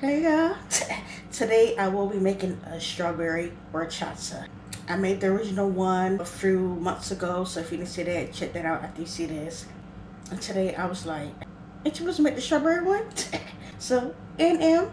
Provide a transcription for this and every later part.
Hey y'all, today I will be making a strawberry horchata. I made the original one a few months ago, so if you didn't see that, check that out after you see this. And today I was like, ain't you supposed to make the strawberry one? So, and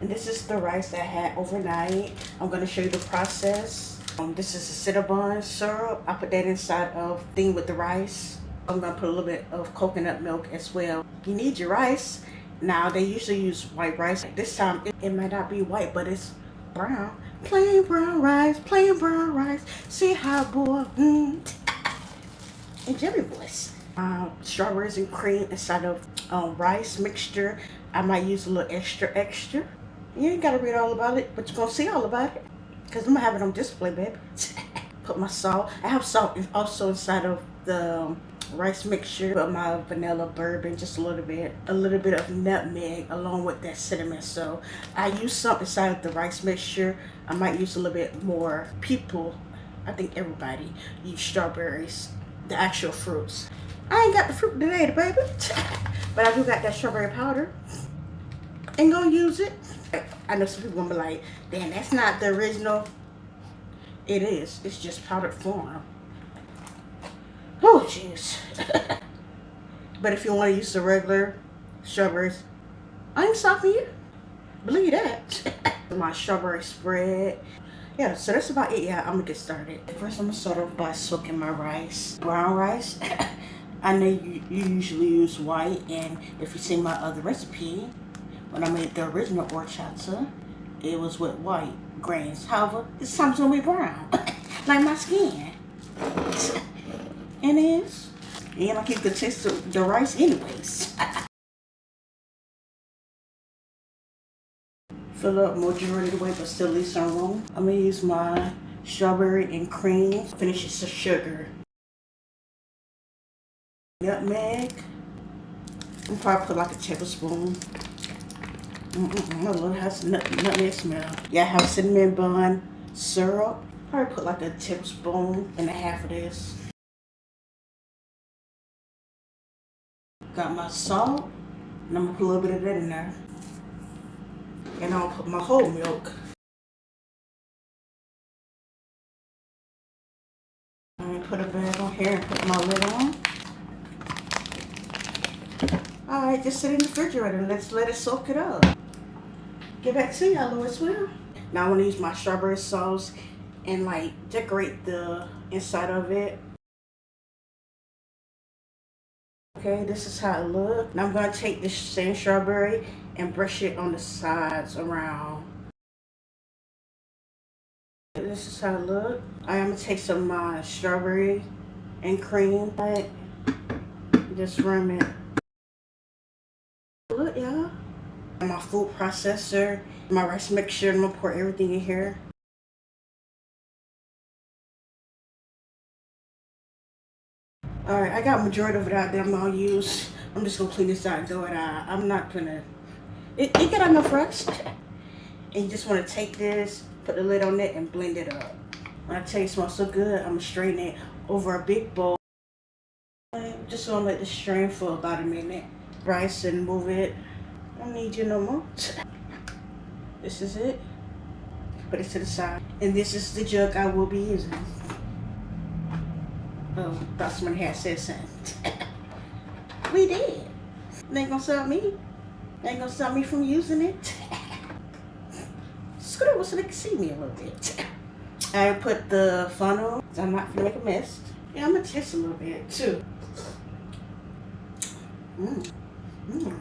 this is the rice that I had overnight. I'm going to show you the process. This is a cinnamon syrup. I put that inside of thing with the rice. I'm going to put a little bit of coconut milk as well. You need your rice. Now, they usually use white rice. This time, it might not be white, but it's brown. Plain brown rice, plain brown rice. See how boy, and jelly voice. Strawberries and cream inside of rice mixture. I might use a little extra. You ain't gotta read all about it, but you're gonna see all about it. Because I'm gonna have it on display, baby. Put my salt. I have salt also inside of the rice mixture. Put my vanilla bourbon, just a little bit of nutmeg along with that cinnamon. So I use something inside of the rice mixture. I might use a little bit more. People, I think everybody use strawberries, the actual fruits. I ain't got the fruit today, baby, but I do got that strawberry powder. Ain't gonna use it. I know some people gonna be like, damn, that's not the original. It is. It's just powdered form. Oh, jeez. But if you want to use the regular strawberries, I ain't stopping you. Believe that. My strawberry spread. Yeah, so that's about it. Yeah, I'm gonna get started. First, I'm gonna start off by soaking my rice. Brown rice. I know you usually use white, and if you see my other recipe, when I made the original horchata, it was with white grains. However, this time's gonna be brown, like my skin. And it is. And I keep the taste of the rice anyways. Fill up majority of the way, but still leave some room. I'm gonna use my strawberry and cream. Finish it with sugar. Nutmeg. I'm probably put like a tablespoon. I love how nutmeg smell. Yeah, I have cinnamon bun syrup. Probably put like a tablespoon and a half of this. Got my salt, and I'm gonna put a little bit of that in there. And I'll put my whole milk. I'm gonna put a bag on here and put my lid on. Alright, just sit in the refrigerator and let's let it soak it up. Get back to y'all as well. Now I want to use my strawberry sauce and like decorate the inside of it. Okay, this is how it looks. Now I'm going to take this same strawberry and brush it on the sides around. This is how it looks. I'm going to take some of my strawberry and cream. Like, just run it. Look, y'all. My food processor, my rice mixture. I'm going to pour everything in here. Alright, I got majority of it out there I'm gonna use. I'm just gonna clean this out and throw it out. I'm not gonna, it got enough rest. And you just wanna take this, put the lid on it and blend it up. When I tell you it smells so good, I'm gonna strain it over a big bowl. I'm just gonna let this strain for about a minute. Rice and move it. I don't need you no more. This is it. Put it to the side. And this is the jug I will be using. Oh, thought somebody had said something. We did. They ain't gonna stop me. They ain't gonna stop me from using it. Scoot over so they can see me a little bit. I put the funnel. I'm not gonna make a mess. Yeah, I'm gonna taste a little bit too.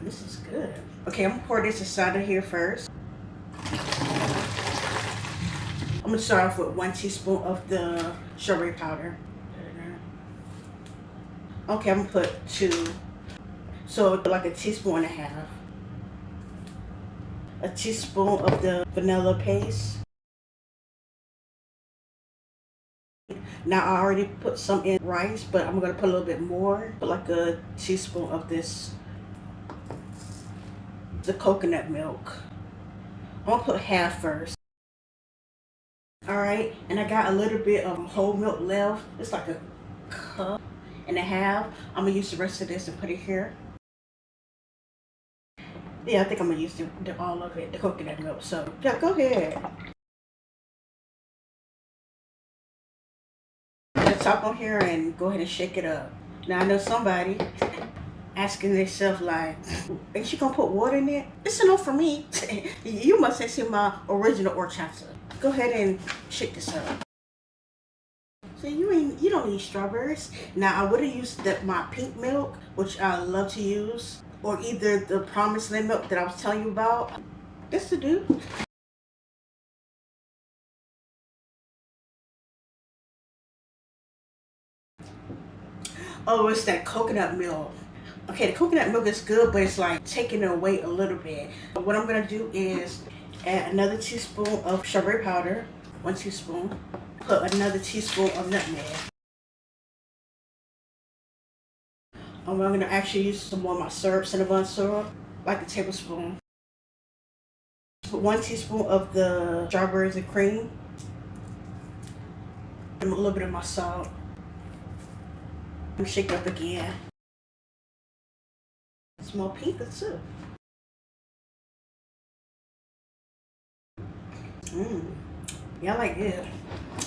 This is good. Okay, I'm gonna pour this inside of here first. I'm gonna start off with 1 teaspoon of the strawberry powder. Okay, I'm gonna put 2. So like a teaspoon and a half. A teaspoon of the vanilla paste. Now I already put some in rice, but I'm gonna put a little bit more. Put like a teaspoon of this, the coconut milk. I'm gonna put half first. Alright, and I got a little bit of whole milk left. It's like a cup and a half. I'm gonna use the rest of this and put it here. Yeah, I think I'm gonna use all of it, the coconut milk. So yeah, go ahead. Let's hop on here and go ahead and shake it up. Now I know somebody asking themselves like, "Ain't she gonna put water in it?" It's a no for me. You must have seen my original horchata. Go ahead and shake this up. So you don't need strawberries. Now I would have used my pink milk, which I love to use, or either the promised land milk that I was telling you about. This to do. Oh, it's that coconut milk. Okay, the coconut milk is good, but it's like taking it away a little bit. What I'm gonna do is add another teaspoon of strawberry powder, 1 teaspoon. Put another teaspoon of nutmeg. I'm gonna actually use some more of my syrup, cinnamon syrup, like a tablespoon. Put 1 teaspoon of the strawberries and cream. And a little bit of my salt. And shake it up again. It's more pink too. Mmm. Yeah, I like it.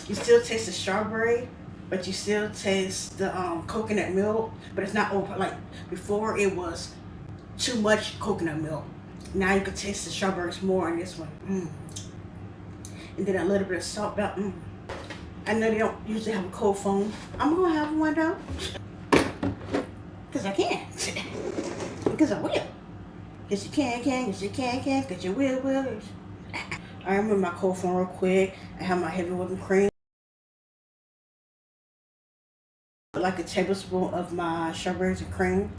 You still taste the strawberry, but you still taste the coconut milk, but it's not over. Like before, it was too much coconut milk. Now you can taste the strawberries more in this one. And then a little bit of salt. I know they don't usually have a cold foam. I'm gonna have one though, cause I can, because I will. Cause you can, cause you can, cause you will. I remember my cold foam real quick. I have my heavy whipping cream. Like a tablespoon of my strawberries and cream.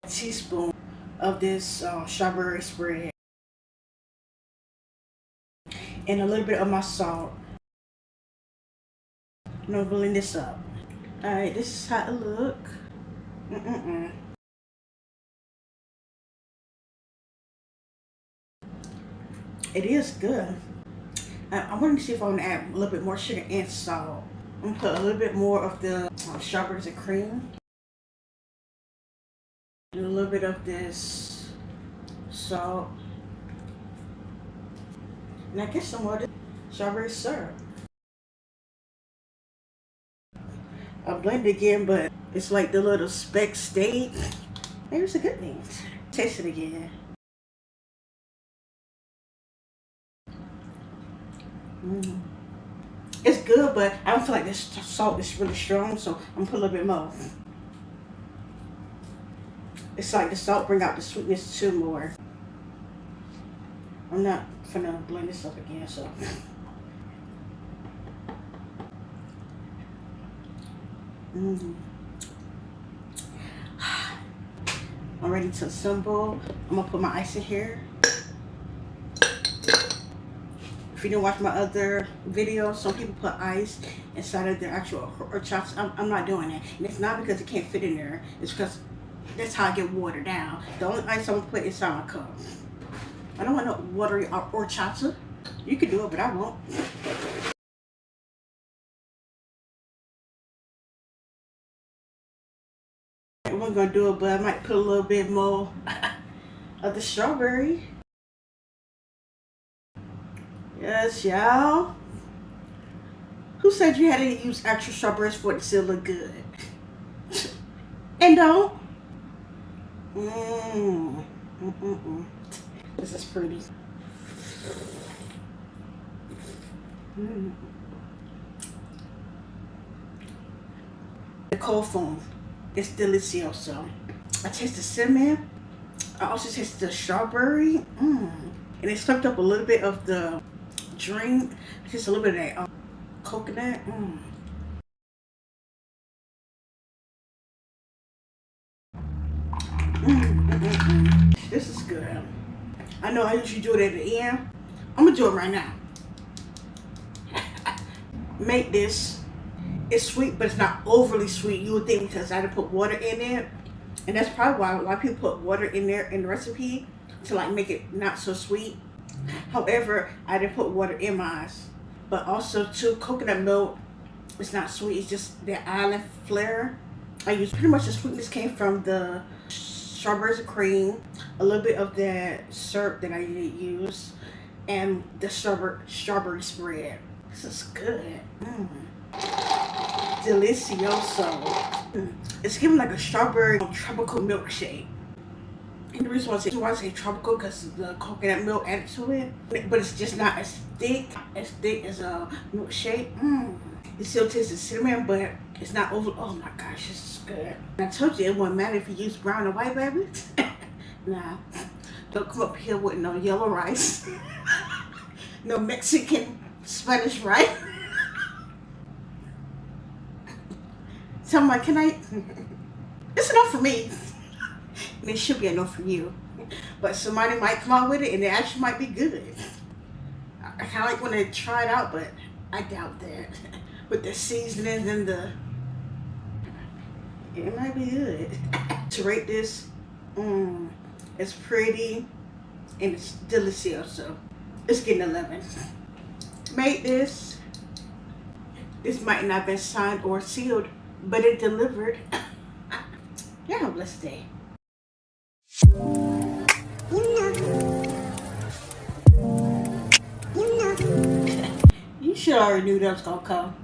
A teaspoon of this strawberry spread. And a little bit of my salt. I'm gonna blend this up. Alright, this is how it look. It is good. I wanted to see if I want to add a little bit more sugar and salt. I'm gonna put a little bit more of the strawberries and cream. And a little bit of this salt. And I guess some more of this strawberry syrup. I blend it again, but it's like the little speck stayed. Maybe it's a good thing. Taste it again. It's good, but I don't feel like this salt is really strong, so I'm gonna put a little bit more. It's like the salt bring out the sweetness too more. I'm not gonna blend this up again, so. I'm ready to assemble. I'm gonna put my ice in here. If you didn't watch my other videos, some people put ice inside of their actual horchata. I'm not doing that. And it's not because it can't fit in there. It's because that's how I get watered down. The only ice I'm gonna put inside my cup. I don't want no watery horchata. You can do it, but I won't. I wasn't gonna do it, but I might put a little bit more of the strawberry. Yes, y'all. Who said you had to use extra strawberries for it to still look good? And don't. This is pretty. The cold foam is delicioso. I taste the cinnamon. I also taste the strawberry. And it soaked up a little bit of the drink. Just a little bit of that coconut. This is good. I know I usually do it at the end. I'm gonna do it right now. Make this. It's sweet, but it's not overly sweet. You would think because I had to put water in it, and that's probably why a lot of people put water in there in the recipe to like make it not so sweet. However, I didn't put water in mine, but also too coconut milk. It's not sweet. It's just the island flair. I use pretty much the sweetness came from the strawberries and cream, a little bit of that syrup that I use, and the strawberry spread. This is good. Delicioso. It's giving like a strawberry tropical milkshake. And the reason why I say tropical because of the coconut milk added to it. But it's just not as thick as a milkshake. It still tastes of cinnamon, but it's not over. Oh my gosh, this is good. And I told you it wouldn't matter if you use brown or white, baby. Nah, don't come up here with no yellow rice. No Mexican Spanish rice. So I'm like, can I? It's enough for me. And it should be enough for you. But somebody might come out with it and it actually might be good. I kind of like when they try it out, but I doubt that. With the seasonings and it might be good. To rate this, it's pretty and it's delicious. So it's getting 11. Made this. This might not have been signed or sealed, but it delivered. Yeah, have a blessed day. You should already knew that was gonna come.